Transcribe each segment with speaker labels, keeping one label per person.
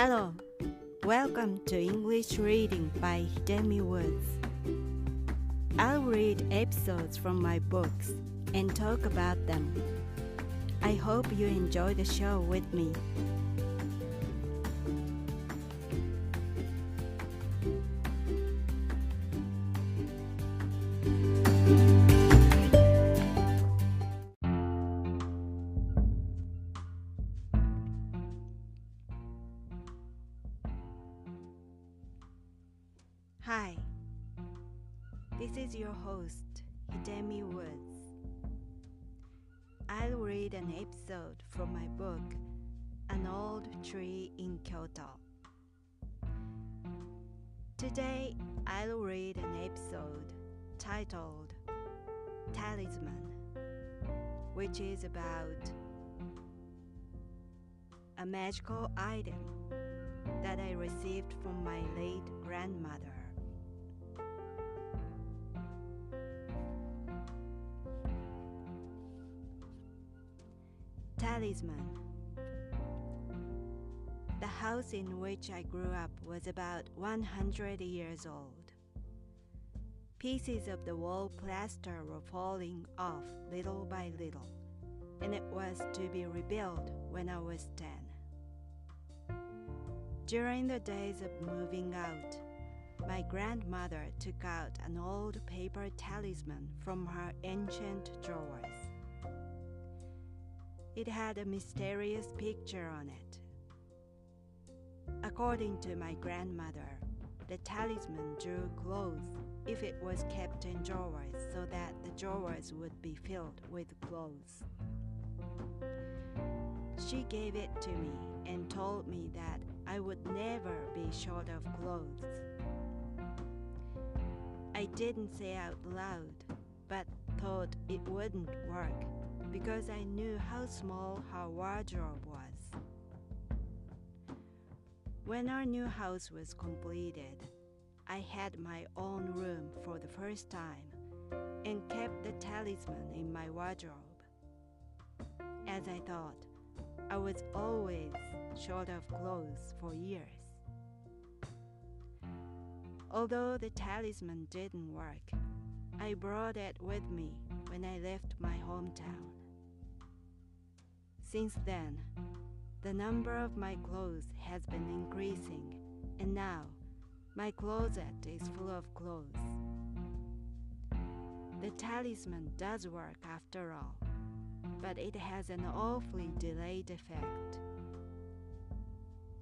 Speaker 1: Hello, welcome to English Reading by Hidemi Woods. I'll read episodes from my books and talk about them. I hope you enjoy the show with me. Hi, this is your host, Hidemi Woods. I'll read an episode from my book, An Old Tree in Kyoto. Today, I'll read an episode titled Talisman, which is about a magical item that I received from my late grandmother. Talisman. The house in which I grew up was about 100 years old. Pieces of the wall plaster were falling off little by little, and it was to be rebuilt when I was 10. During the days of moving out, my grandmother took out an old paper talisman from her ancient drawers. It had a mysterious picture on it. According to my grandmother, the talisman drew clothes if it was kept in drawers so that the drawers would be filled with clothes. She gave it to me and told me that I would never be short of clothes. I didn't say out loud, but thought it wouldn't work because I knew how small her wardrobe was. When our new house was completed, I had my own room for the first time and kept the talisman in my wardrobe. As I thought, I was always short of clothes for years. Although the talisman didn't work, I brought it with me when I left my hometown. Since then, the number of my clothes has been increasing, and now my closet is full of clothes. The talisman does work after all, but it has an awfully delayed effect.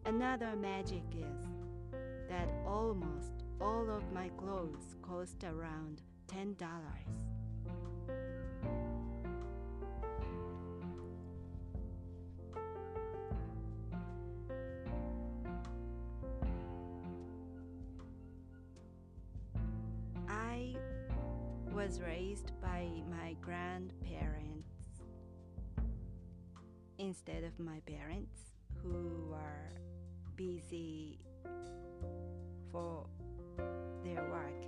Speaker 1: Another magic is that almost all of my clothes cost around $10. I was raised by my grandparents instead of my parents, who were busy for their work.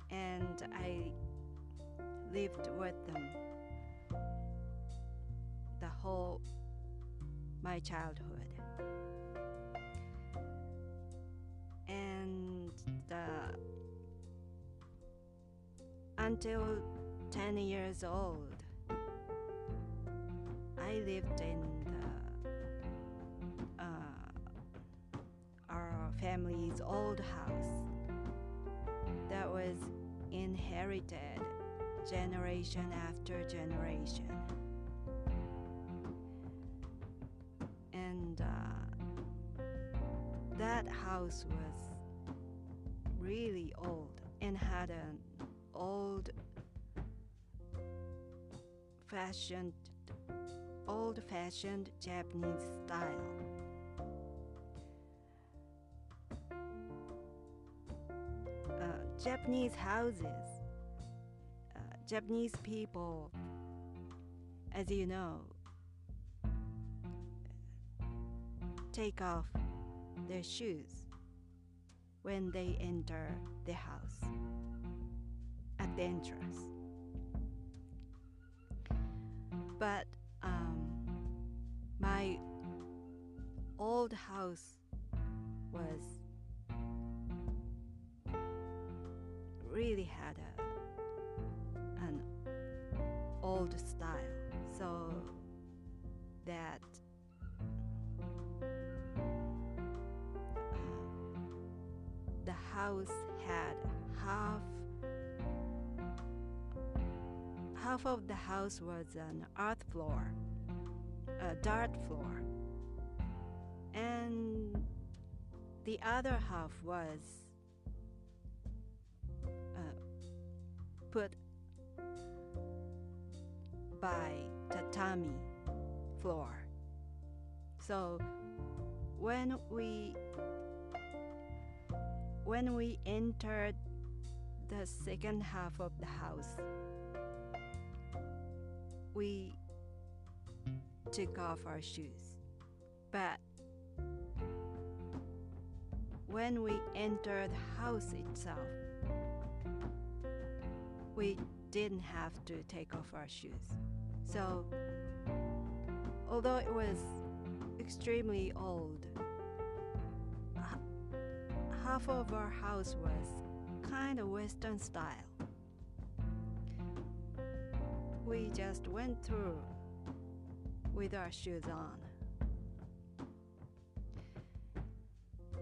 Speaker 1: And I lived with them the whole my childhood. And until 10 years old, I lived in our family's old house that was inherited generation after generation. And that house was really old and had an old-fashioned Japanese style. Japanese houses, Japanese people, as you know, take off their shoes when they enter the house at the entrance. But my old house was really had an old style, so that the house had half of the house was an earth floor, a dirt floor, and the other half was put by tatami floor. So when we entered the second half of the house, we took off our shoes. But when we entered the house itself, we didn't have to take off our shoes. So although it was extremely old, half of our house was kind of Western style. We just went through with our shoes on.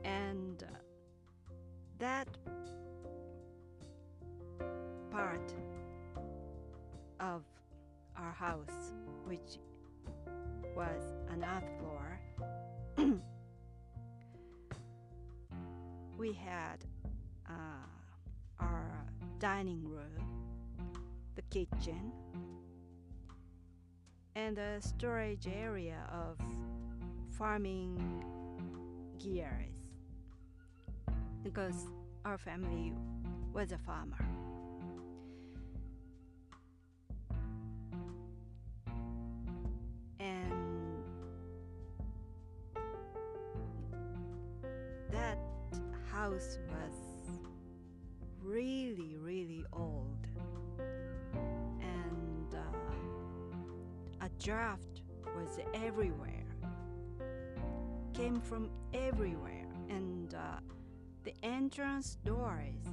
Speaker 1: And that part of our house, which was an earth floor, we had our dining room, the kitchen, and the storage area of farming gears, because our family was a farmer. And that house was really, really old, and a draft was everywhere, came from everywhere, and the entrance doors,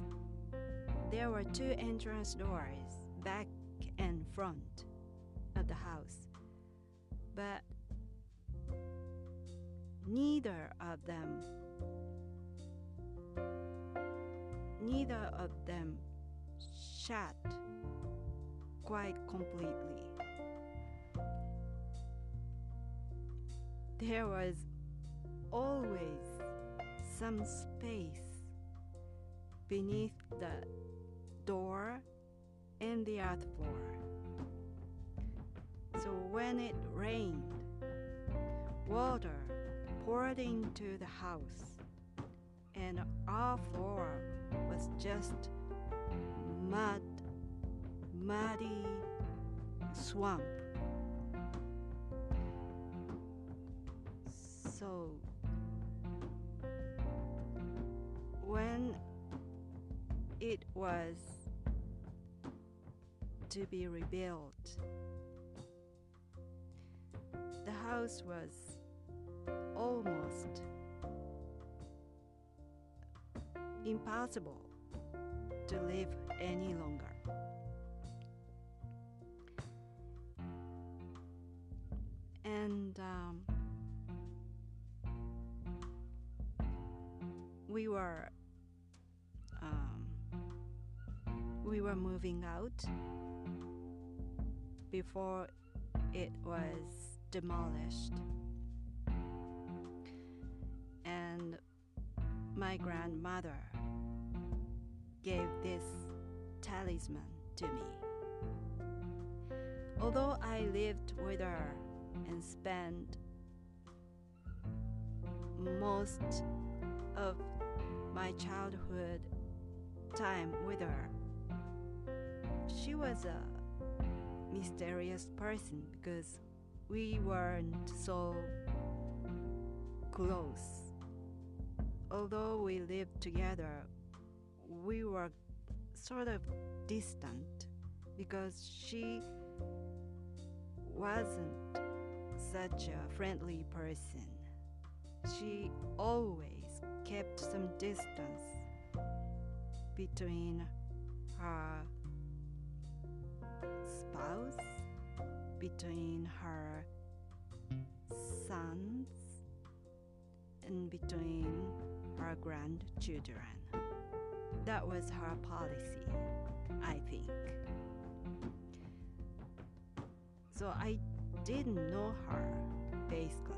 Speaker 1: there were two entrance doors, back and front of the house, but neither of them shut quite completely. There was always some space beneath the door and the earth floor. So when it rained, water poured into the house, and our floor was just muddy swamp. So when it was to be rebuilt, the house was almost impossible to live any longer. And we were moving out before it was demolished, and my grandmother gave this talisman to me. Although I lived with her and spent most of my childhood time with her, she was a mysterious person because we weren't so close. Although we lived together, we were sort of distant because she wasn't such a friendly person. she always kept some distance between her spouse, between her sons, and between her grandchildren. That was her policy, I think. So I didn't know her, basically.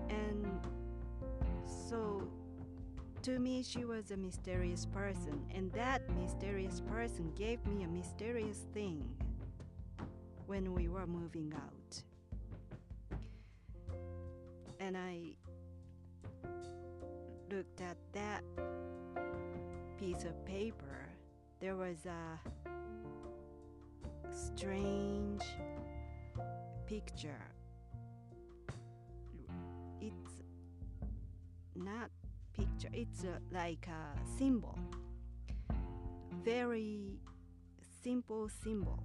Speaker 1: And so to me, she was a mysterious person, and that mysterious person gave me a mysterious thing when we were moving out. And I looked at that piece of paper. There was a strange picture. It's not picture, it's like a symbol. Very simple symbol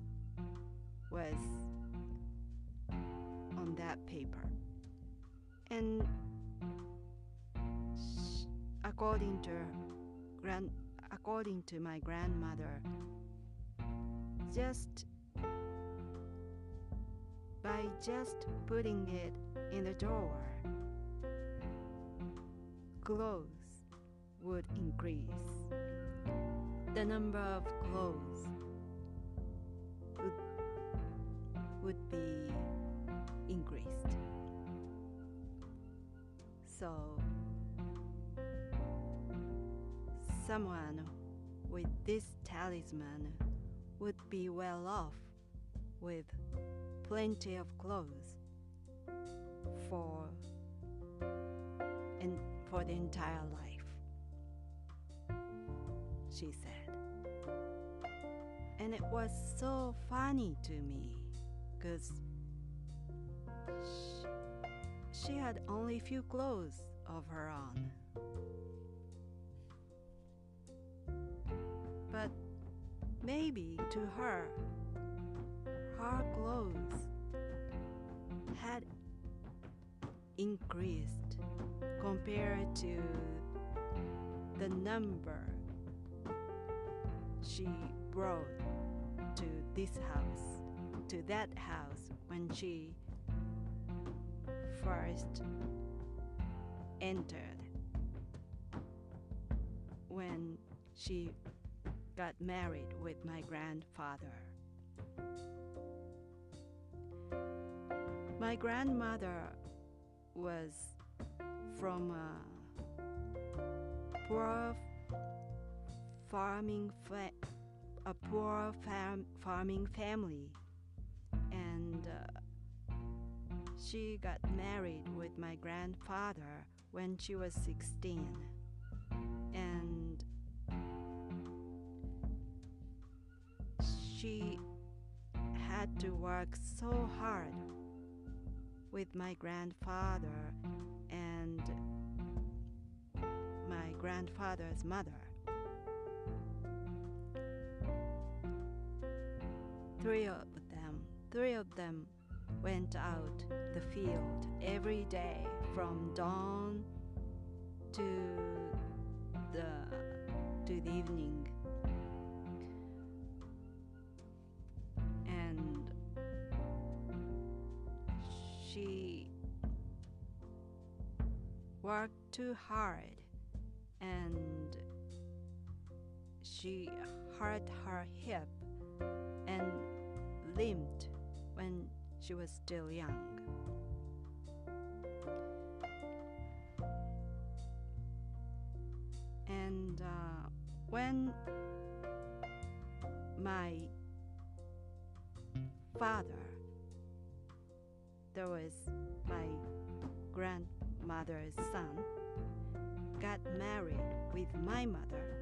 Speaker 1: was on that paper. And according to my grandmother, by just putting it in the drawer, clothes would increase. The number of clothes would be increased. So someone with this talisman would be well off with plenty of clothes for the entire life, she said. And it was so funny to me because she had only few clothes of her own. But maybe to her, her clothes had increased compared to the number she brought to that house when she first entered, when she got married with my grandfather. My grandmother was from a poor farming family, and she got married with my grandfather when she was 16, and she had to work so hard with my grandfather and my grandfather's mother. Three of them went out the field every day from dawn to the evening. And she worked too hard, and she hurt her hip and limped when she was still young. And when my father, there was my grandmother's son, got married with my mother,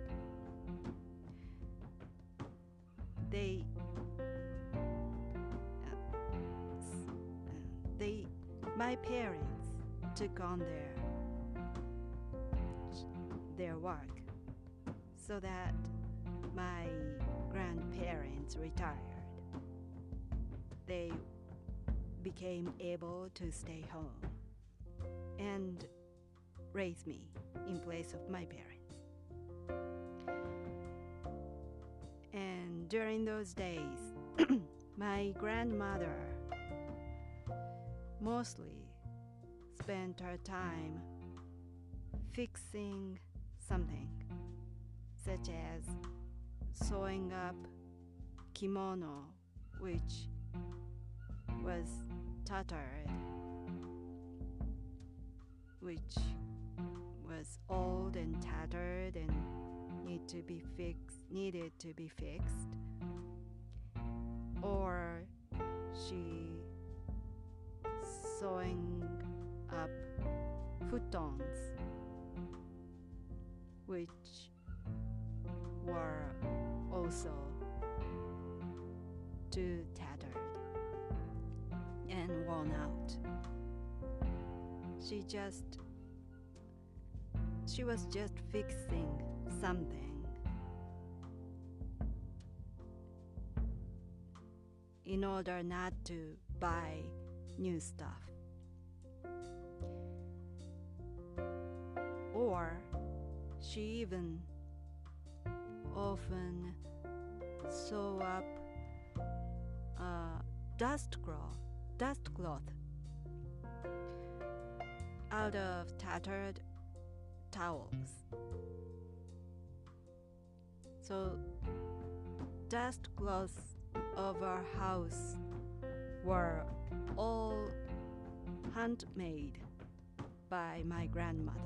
Speaker 1: my parents took on their work so that my grandparents retired. They became able to stay home and raise me in place of my parents. And during those days, my grandmother mostly spent her time fixing something, such as sewing up kimono, which was tattered, which was old and tattered and needed to be fixed, or she sewing up futons, which were also too tattered and worn out. She was just fixing something in order not to buy new stuff. Or she even often sew up a dust cloth out of tattered towels. So dust cloths of our house were all handmade by my grandmother.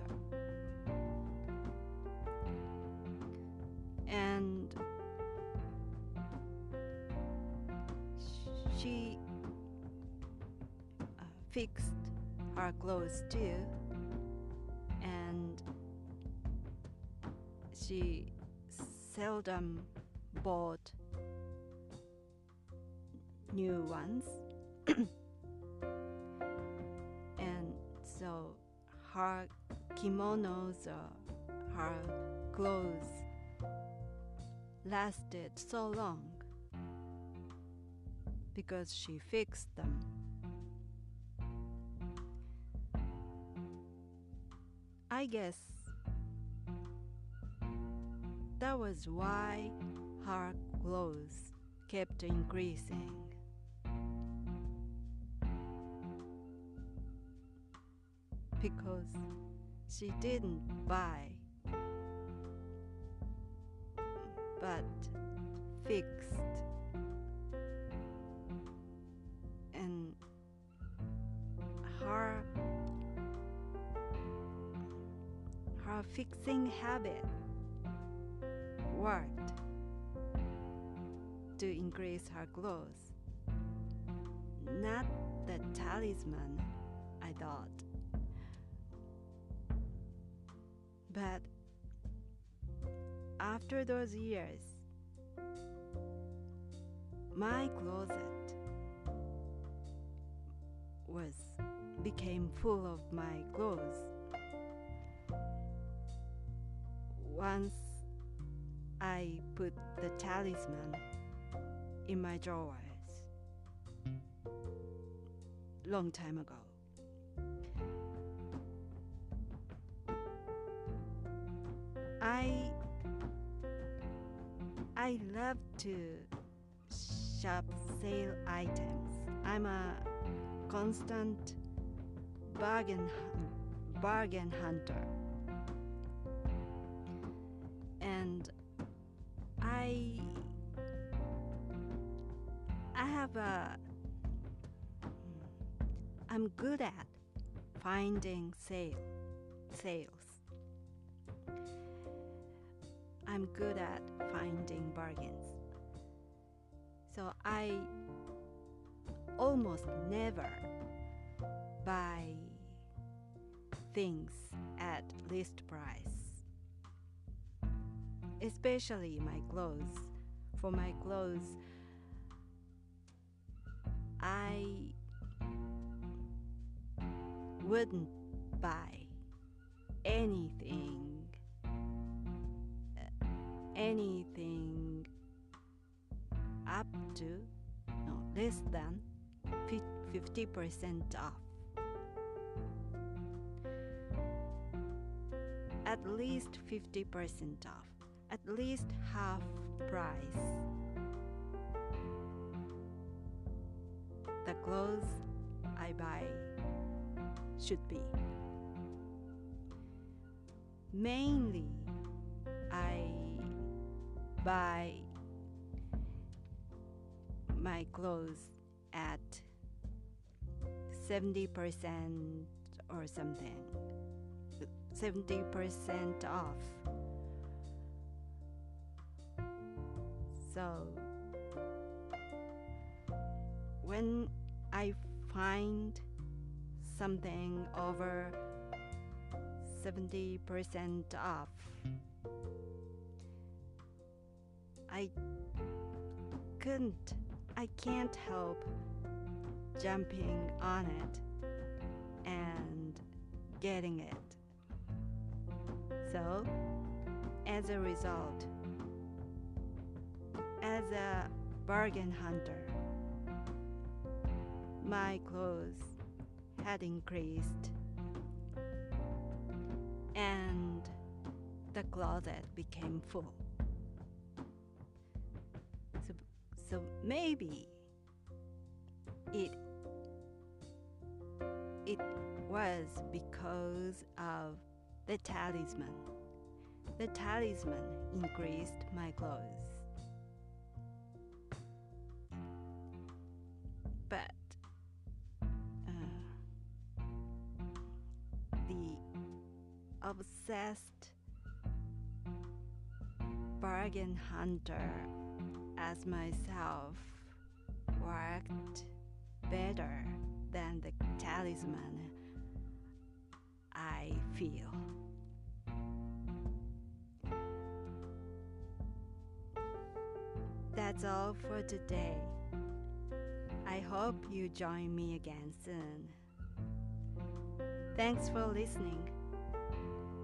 Speaker 1: And she fixed her clothes too, and she seldom bought new ones. And so her kimonos or her clothes lasted so long because she fixed them. I guess that was why her clothes kept increasing. Because she didn't buy, but fixed. And her fixing habit worked to increase her clothes. Not the talisman, I thought. But after those years, my closet became full of my clothes. Once I put the talisman in my drawers, long time ago. I love to shop sale items. I'm a constant bargain hunter. And I'm good at finding sales. I'm good at finding bargains. So I almost never buy things at list price. Especially my clothes. For my clothes, I wouldn't buy anything less than 50% off. At least 50% off. At least half price. The clothes I buy should be. Mainly, I buy my clothes at 70% or something. 70% off. So when I find something over 70% off, I can't help jumping on it and getting it. So, as a result, as a bargain hunter, my clothes had increased and the closet became full. So maybe it was because of the talisman. The talisman increased my clothes. But the obsessed bargain hunter as myself worked better than the talisman, I feel. That's all for today. I hope you join me again soon. Thanks for listening.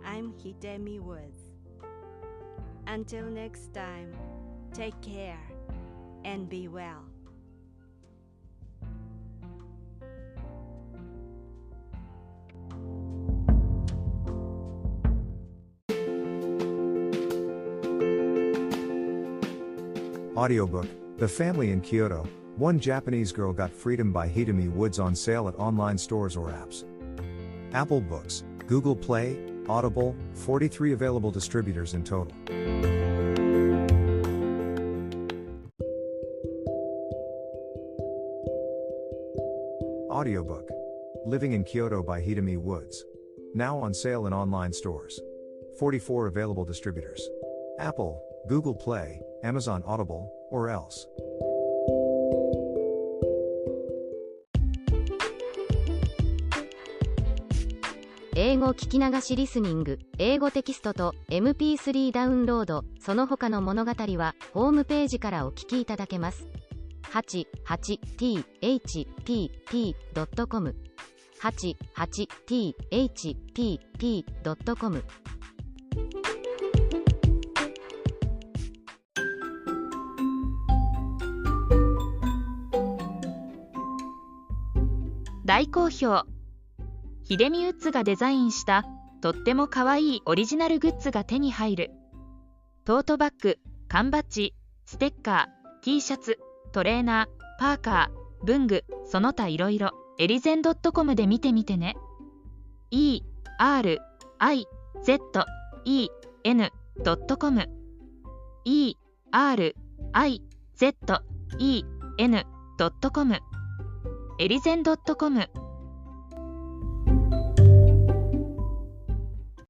Speaker 1: I'm Hidemi Woods. Until next time, take care and be well.
Speaker 2: Audiobook, The Family in Kyoto, One Japanese Girl Got Freedom by Hidemi Woods on sale at online stores or apps. Apple Books, Google Play, Audible, 43 available distributors in total. Audiobook, Living in Kyoto by Hidemi Woods. Now on sale in online stores. 44 available distributors. Apple, Google Play, Amazon Audible, or else.
Speaker 3: 英語聞き流しリスニング、英語テキストと MP3 ダウンロード、その他の物語はホームページからお聞きいただけます。88thpp.com 88thpp.com。
Speaker 4: 大好評。ヒデミウッズがデザインしたとってもかわいいオリジナルグッズが手に入る。トートバッグ、缶バッジ、ステッカー、T シャツ、トレーナー、パーカー、文具、その他いろいろ、エリゼン .com で見てみてね。erizen.com erizen.com エリゼン .com